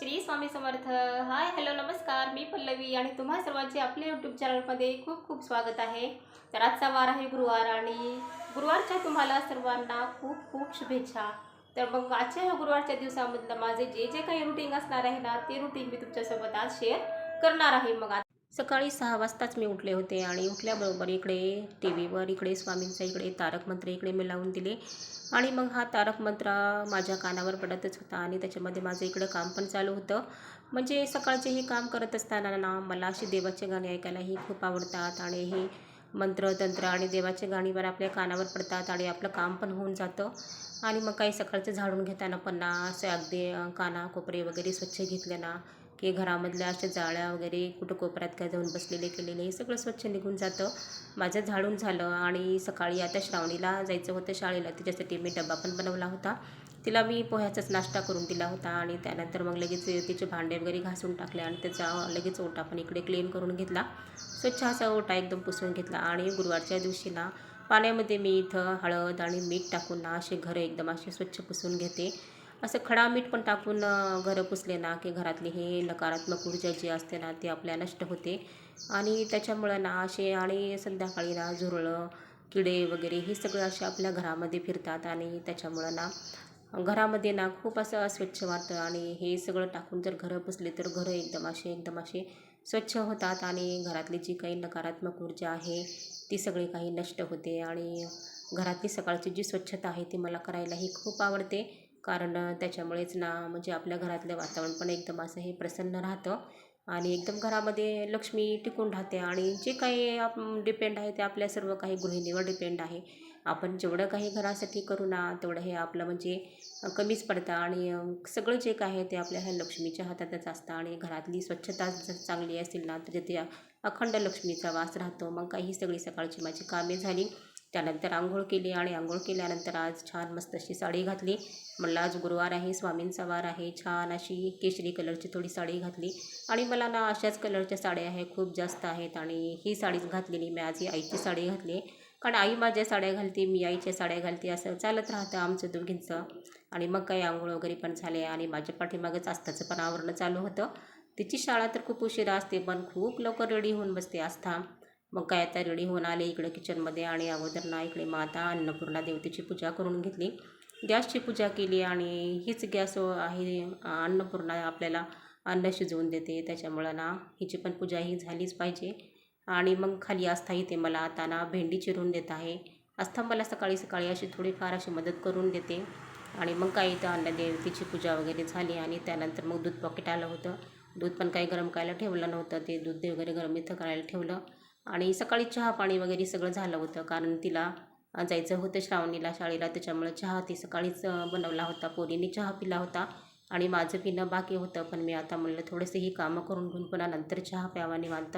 श्री स्वामी समर्थ. हाय, hello, नमस्कार. मी पल्लवी आणि तुम्हा सर्वांचे आपल्या यूट्यूब चॅनलमध्ये खूप खूप स्वागत आहे. तर आजचा वार आहे गुरुवार आणि गुरुवारच्या तुम्हाला सर्वांना खूप खूप शुभेच्छा. तर मग आजच्या ह्या गुरुवारच्या दिवसामधलं माझे जे जे काही रुटीन असणार आहे ना, ते रुटीन मी तुमच्यासोबत आज शेअर करणार आहे. मग आज सकाळी 6 वाजताच मी उठले होते आणि उठल्याबरोबर इकडे टी व्हीवर इकडे स्वामींचा इकडे तारक मंत्र इकडे मी लावून दिले आणि मग हा तारक मंत्र माझ्या कानावर पडतच होता आणि त्याच्यामध्ये माझं इकडं काम पण चालू होतं. म्हणजे सकाळचे हे काम करत असताना ना मला अशी देवाचे गाणे ऐकायलाही खूप आवडतात आणि हे मंत्र तंत्र आणि देवाचे गाणी पण आपल्या कानावर पडतात आणि आपलं काम पण होऊन जातं. आणि मग काही सकाळचं झाडून घेताना पण ना असे अगदी काना कोपरे वगैरे स्वच्छ घेतले ना की घरामधल्या अशा जाळ्या वगैरे कुठं कोपऱ्यात काय जाऊन बसलेले केलेले हे सगळं स्वच्छ निघून जातं. माझं झाडून झालं आणि सकाळी आता श्रावणीला जायचं होतं शाळेला, तिच्यासाठी मी डबा पण बनवला होता. तिला मी पोह्याचाच नाश्ता करून दिला होता आणि त्यानंतर मग लगेच तिचे भांडे वगैरे घासून टाकले आणि त्याचा लगेच ओटा पण इकडे क्लीन करून घेतला. स्वच्छ असा ओटा एकदम पुसून घेतला आणि गुरुवारच्या दिवशी ना पाण्यामध्ये मी इथं हळद आणि मीठ टाकून ना असे घरं एकदम असे स्वच्छ पुसून घेते. असं खडा मीठ पण टाकून घरं पुसले ना की घरातली हे नकारात्मक ऊर्जा जी असते ना ती आपल्या नष्ट होते. आणि त्याच्यामुळं ना असे आणि संध्याकाळी ना झुरळं किडे वगैरे हे सगळं असे आपल्या घरामध्ये फिरतात आणि त्याच्यामुळं ना घरामध्ये ना खूप असं अस्वच्छ वाटतं आणि हे सगळं टाकून जर घरं पुसले तर घरं एकदम असे स्वच्छ होतात आणि घरातली जी काही नकारात्मक ऊर्जा आहे ती सगळी काही नष्ट होते. आणि घरातली सकाळची जी स्वच्छता आहे ती मला करायलाही खूप आवडते, कारण त्याच्यामुळेच ना म्हणजे आपल्या घरातलं वातावरण पण एकदम असं हे प्रसन्न राहतं आणि एकदम घरामध्ये लक्ष्मी टिकून राहते. आणि जे काही डिपेंड आहे ते आपल्या सर्व काही गृहिणीवर डिपेंड आहे. आपण जेवढं काही घरासाठी करू ना तेवढं हे आपलं म्हणजे कमीच पडतं आणि सगळं जे काय आहे ते आपल्या ह्या लक्ष्मीच्या हातातच असतं. आणि घरातली स्वच्छता जर चांगली असेल ना तर ते अखंड लक्ष्मीचा वास राहतो. मग काही सगळी सकाळची माझी कामे झाली, त्यानंतर आंघोळ केली आणि आंघोळ केल्यानंतर आज छान मस्त अशी साडी घातली. म्हणलं आज गुरुवार आहे, स्वामींचा वार आहे, छान अशी केशरी कलरची थोडी साडी घातली. आणि मला ना अशाच कलरच्या साड्या आहे खूप जास्त आहेत आणि ही साडीच घातलेली मी आज ही आईची साडी घातली. कारण आई माझ्या साड्या घालते, मी आईच्या साड्या घालते, असं चालत राहतं आमचं दोघींचं. आणि मग काही आंघोळ वगैरे पण झाले आणि माझ्या पाठीमागच आस्थाचं पण आवरणं चालू होतं. तिची शाळा तर खूप उशिरा असते पण खूप लवकर रेडी होऊन बसते आस्था. मग काय आता रेडी होऊन आले इकडं किचनमध्ये आणि अगोदर ना इकडे माता अन्नपूर्णा देवतेची पूजा करून घेतली, गॅसची पूजा केली. आणि हीच गॅस आहे अन्नपूर्णा आपल्याला अन्न शिजवून देते, त्याच्यामुळं ना हिची पण पूजा ही झालीच पाहिजे. आणि मग खाली आस्था इथे मला आता ना भेंडी चिरून देत आहे. आस्था मला सकाळी सकाळी अशी थोडीफार अशी मदत करून देते. आणि मग काही इथं अन्नदेवतेची पूजा वगैरे झाली आणि त्यानंतर मग दूध पॉकेट आलं होतं. दूध पण काही गरम करायला ठेवलं नव्हतं, ते दूध वगैरे गरम इथं करायला ठेवलं. आणि सकाळी चहा पाणी वगैरे सगळं झालं होतं, कारण तिला जायचं होतं श्रावणीला शाळेला, त्याच्यामुळं चहा ती सकाळीच बनवला होता, पोरीने चहा पिला होता. आणि माझं पिणं बाकी होतं, पण मी आता म्हणलं थोडेसे ही कामं करून घेऊन पुन्हा नंतर चहा प्यावा निवांत.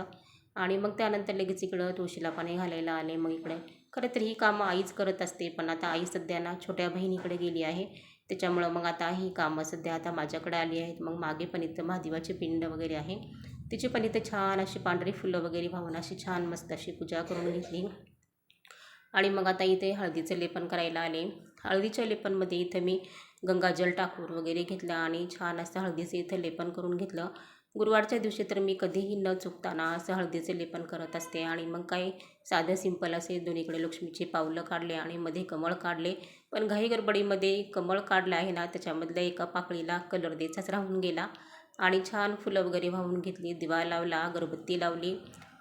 आणि मग त्यानंतर लगेच इकडं तुळशीला पाणी घालायला आले. मग इकडे खरं तर ही कामं आईच करत असते, पण आता आई सध्या ना छोट्या बहिणीकडे गेली आहे, त्याच्यामुळं मग आता ही कामं सध्या आता माझ्याकडे आली आहेत. मग मागे पण इथं महादेवाचे पिंड वगैरे आहे, तिची पण इथं छान अशी पांढरी फुलं वगैरे वाहून अशी छान मस्त अशी पूजा करून घेतली. आणि मग आता इथे हळदीचं लेपन करायला आले. हळदीच्या लेपनमध्ये इथं मी गंगाजल टाकून वगैरे घेतलं आणि छान असं हळदीचं इथं लेपन करून घेतलं. गुरुवारच्या दिवशी तर मी कधीही न चुकताना असं हळदीचं लेपन करत असते. आणि मग काही साधं सिंपल असे दोन्हीकडे लक्ष्मीचे पावलं काढले आणि मध्ये कमळ काढले. पण घाई गडबडीमध्ये कमळ काढलं आहे ना त्याच्यामधल्या एका पाकळीला कलर द्यायचाच राहून गेला. आणि छान फुलं वगैरे वाहून घेतली, दिवा लावला, अगरबत्ती लावली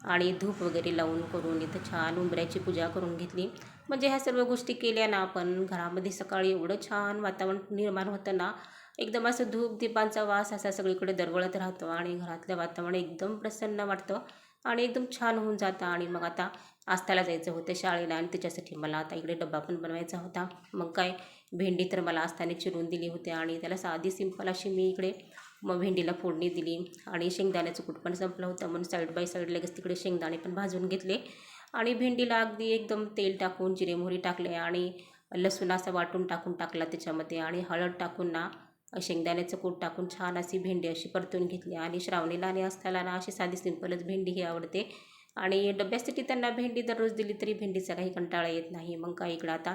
आणि धूप वगैरे लावून करून इथं छान उंबऱ्याची पूजा करून घेतली. म्हणजे ह्या सर्व गोष्टी केल्या ना आपण घरामध्ये सकाळी एवढं छान वातावरण निर्माण होतं ना, एकदम असं धूप दीपांचा वास असा सगळीकडे दरवळत राहतो आणि घरातलं वातावरण एकदम प्रसन्न वाटतं आणि एकदम छान होऊन जातं. आणि मग आता आस्थाला जायचं होतं शाळेला आणि त्याच्यासाठी मला आता इकडे डबा पण बनवायचा होता. मग काय भेंडी तर मला आस्थाने चिरून दिली होती आणि त्याला साधी सिंपल अशी मी इकडे मग भेंडीला फोडणी दिली. आणि शेंगदाण्याचं कूट पण संपलं होतं म्हणून साईड बाय साईड लगेच तिकडे शेंगदाणे पण भाजून घेतले. आणि भेंडीला अगदी एकदम तेल टाकून जिरे मोहरी टाकले आणि लसूण असा वाटून टाकला त्याच्यामध्ये आणि हळद टाकून ना शेंगदाण्याचं कूट टाकून छान अशी भेंडी अशी परतून घेतली. आणि श्रावणीला आणि असताना ना अशी साधी सिंपलच भेंडी ही आवडते आणि डब्यासाठी त्यांना भेंडी दररोज दिली तरी भेंडीचा काही कंटाळा येत नाही. मग काय इकडं आता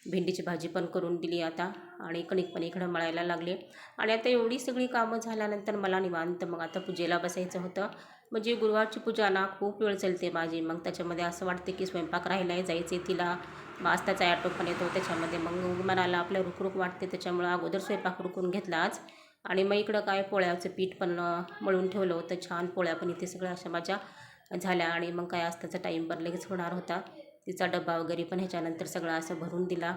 भेंडीची भाजी पण करून दिली आता आणि कणिक पण इकडं मळायला लागले. आणि आता एवढी सगळी कामं झाल्यानंतर मला निवांत मग आता पूजेला बसायचं होतं. म्हणजे गुरुवारची पूजा ना खूप वेळ चालते माझी. मग त्याच्यामध्ये असं वाटते की स्वयंपाक राहिला आहे, जायचे तिला. मग आज त्याचा ॲटो पण येतो त्याच्यामध्ये मग मनाला आपल्या रुखरुख वाटते. त्याच्यामुळं अगोदर स्वयंपाक रुकून घेतला आज. आणि मग इकडं काय पोळ्याचं पीठ पण मळून ठेवलं होतं. छान पोळ्या पण इथे सगळ्या अशा माझ्या झाल्या. आणि मग काय आज त्याचा टाईम पण लगेच होणार होता. तिचा डबा वगैरे पण ह्याच्यानंतर सगळा असं भरून दिला.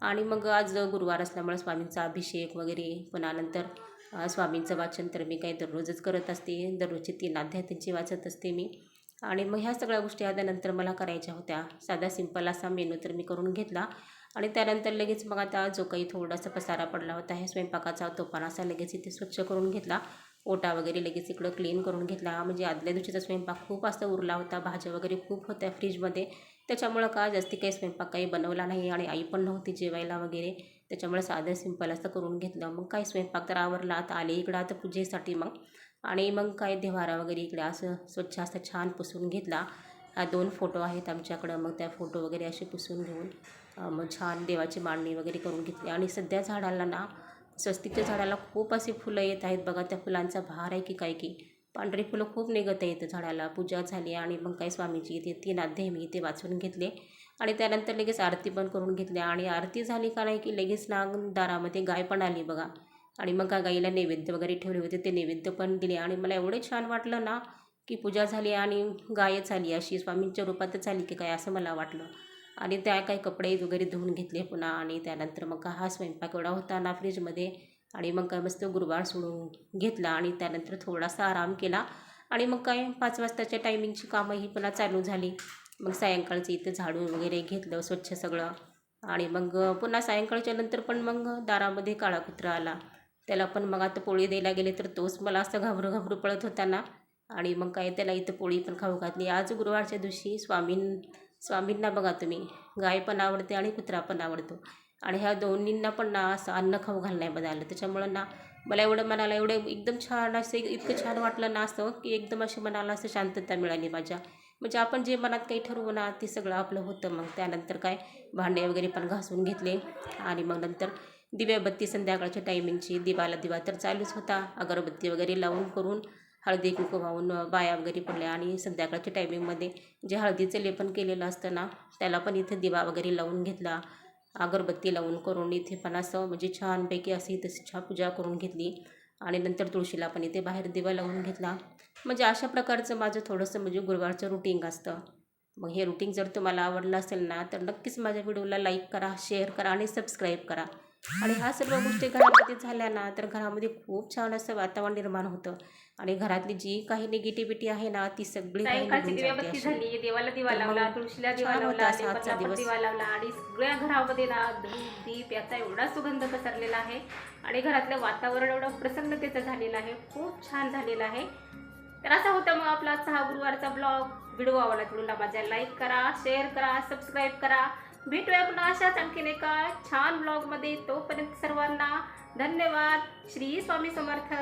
आणि मग आज गुरुवार असल्यामुळे स्वामींचा अभिषेक वगैरे पुन्हा नंतर स्वामींचं वाचन तर मी काही दररोजच करत असते. दररोजचे 3 अध्याय त्यांची वाचत असते मी. आणि मग ह्या सगळ्या गोष्टी आल्यानंतर मला करायच्या होत्या. साधा सिंपल असा मेनू तर मी करून घेतला. आणि त्यानंतर लगेच मग आता जो काही थोडासा पसारा पडला होता ह्या स्वयंपाकाचा तो पण असा लगेच इथे स्वच्छ करून घेतला. ओटा वगैरे लगेच इकडं क्लीन करून घेतला. म्हणजे आदल्या दिवशीचा स्वयंपाक खूप असा उरला होता. भाज्या वगैरे खूप होत्या फ्रीजमध्ये. त्याच्यामुळं का जास्ती काही स्वयंपाक काही बनवला नाही. आणि आई पण नव्हती जेवायला वगैरे. त्याच्यामुळे साधं सिंपल असं करून घेतलं. मग काय स्वयंपाक तर आवरला. आता आले इकडं आता पूजेसाठी मग. आणि मग काय देव्हारा वगैरे इकडे असं स्वच्छ असं छान पुसून घेतला. 2 फोटो आहेत आमच्याकडं. मग त्या फोटो वगैरे असे पुसून घेऊन मग छान देवाची मांडणी वगैरे करून घेतली. आणि सध्या झाडाला ना स्वस्तिकच्या झाडाला खूप अशी फुलं येत आहेत बघा. त्या फुलांचा भार आहे की काय की पांढरी फुलं खूप निघत आहेत झाडाला. पूजा झाली आणि मग काय स्वामीची इथे 3 अध्याय मी इथे वाचून घेतले. आणि त्यानंतर लगेच आरती पण करून घेतली. आणि आरती झाली का नाही की लगेच ना दारामध्ये गाय पण आली बघा. आणि मग का गाईला नैवेद्य वगैरे ठेवले होते ते नैवेद्य पण दिले. आणि मला एवढे छान वाटलं ना की पूजा झाली आणि गायच आली अशी स्वामींच्या रूपातच आली की काय असं मला वाटलं. आणि त्या काही कपडे वगैरे धुवून घेतले पुन्हा. आणि त्यानंतर मग का हा स्वयंपाक एवढा होता ना फ्रीजमध्ये. आणि मग काय मस्त गुरुवार सोडून घेतला. आणि त्यानंतर थोडासा आराम केला. आणि मग काय 5 वाजताच्या टायमिंगची कामंही पुन्हा चालू झाली. मग सायंकाळचं इथं झाडून वगैरे घेतलं स्वच्छ सगळं. आणि मग पुन्हा सायंकाळच्या नंतर पण मग दारामध्ये काळा कुत्रा आला. त्याला पण मग आता पोळी द्यायला गेले तर तोच मला असं घाबरू घाबरू पळत होता ना. आणि मग काय त्याला इथं पोळी पण खाऊ घातली. आज गुरुवारच्या दिवशी स्वामींना बघा तुम्ही गाय पण आवडते आणि कुत्रा पण आवडतो. आणि ह्या दोन्हींना पण ना असं अन्न खाऊ घालण्यात बदललं. त्याच्यामुळं ना मला मनाला एवढं एकदम छान असं इतकं छान वाटलं ना असं की एकदम अशी मनाला असं शांतता मिळाली माझ्या. म्हणजे आपण जे मनात काही ठरवू ना ते सगळं आपलं होतं. मग त्यानंतर काय भांडे वगैरे पण घासून घेतले. आणि मग नंतर दिव्याबत्ती संध्याकाळच्या टायमिंगची दिवा तर चालूच होता. अगरबत्ती वगैरे लावून करून हळदी कुंकू वाहून बाया वगैरे पडल्या. आणि संध्याकाळच्या टायमिंगमध्ये जे हळदीचं लेपन केलेलं असतं ना त्याला पण इथे दिवा वगैरे लावून घेतला. अगरबत्ती लावून करून इथे पण असं म्हणजे छानपैकी अशी तशी छान पूजा करून घेतली. आणि नंतर तुळशीला पण इथे बाहेर दिवा लावून घेतला. म्हणजे अशा प्रकारचं माझं थोडंसं म्हणजे गुरुवारचं रुटीन असतं. मग हे रुटीन जर तुम्हाला आवडलं असेल ना तर नक्कीच माझ्या व्हिडिओला लाईक करा, शेअर करा आणि सबस्क्राईब करा. आणि ह्या सर्व गोष्टी घरामध्ये झाल्या ना तर घरामध्ये खूप छान असं वातावरण निर्माण होतं. आणि घरातली जी काही निगेटिव्हिटी आहे ना ती सगळी काही सायंकाळची निघून जाते दिव्याबत्ती अशी. झाली, देवाला दिवा तर लावला, मग तुळशीला दिवा छान होता लावला, असा आजचा लेपनला पण दिवस. दिवा लावला. आणि सगळ्या घरामध्ये ना धूप दीप याचा एवढा सुगंध पसरलेला आहे. आणि घरातलं वातावरण एवढं प्रसन्नतेचं झालेलं आहे, खूप छान झालेलं आहे. तर असा होता मग आपला आजचा हा गुरुवारचा ब्लॉग. व्हिडिओ आवडला तुला माझ्या लाईक करा, शेअर करा, सबस्क्राईब करा. भेटूया पुन्हा अशाच आणखीन एका छान ब्लॉगमध्ये. तोपर्यंत सर्वांना धन्यवाद. श्री स्वामी समर्थ.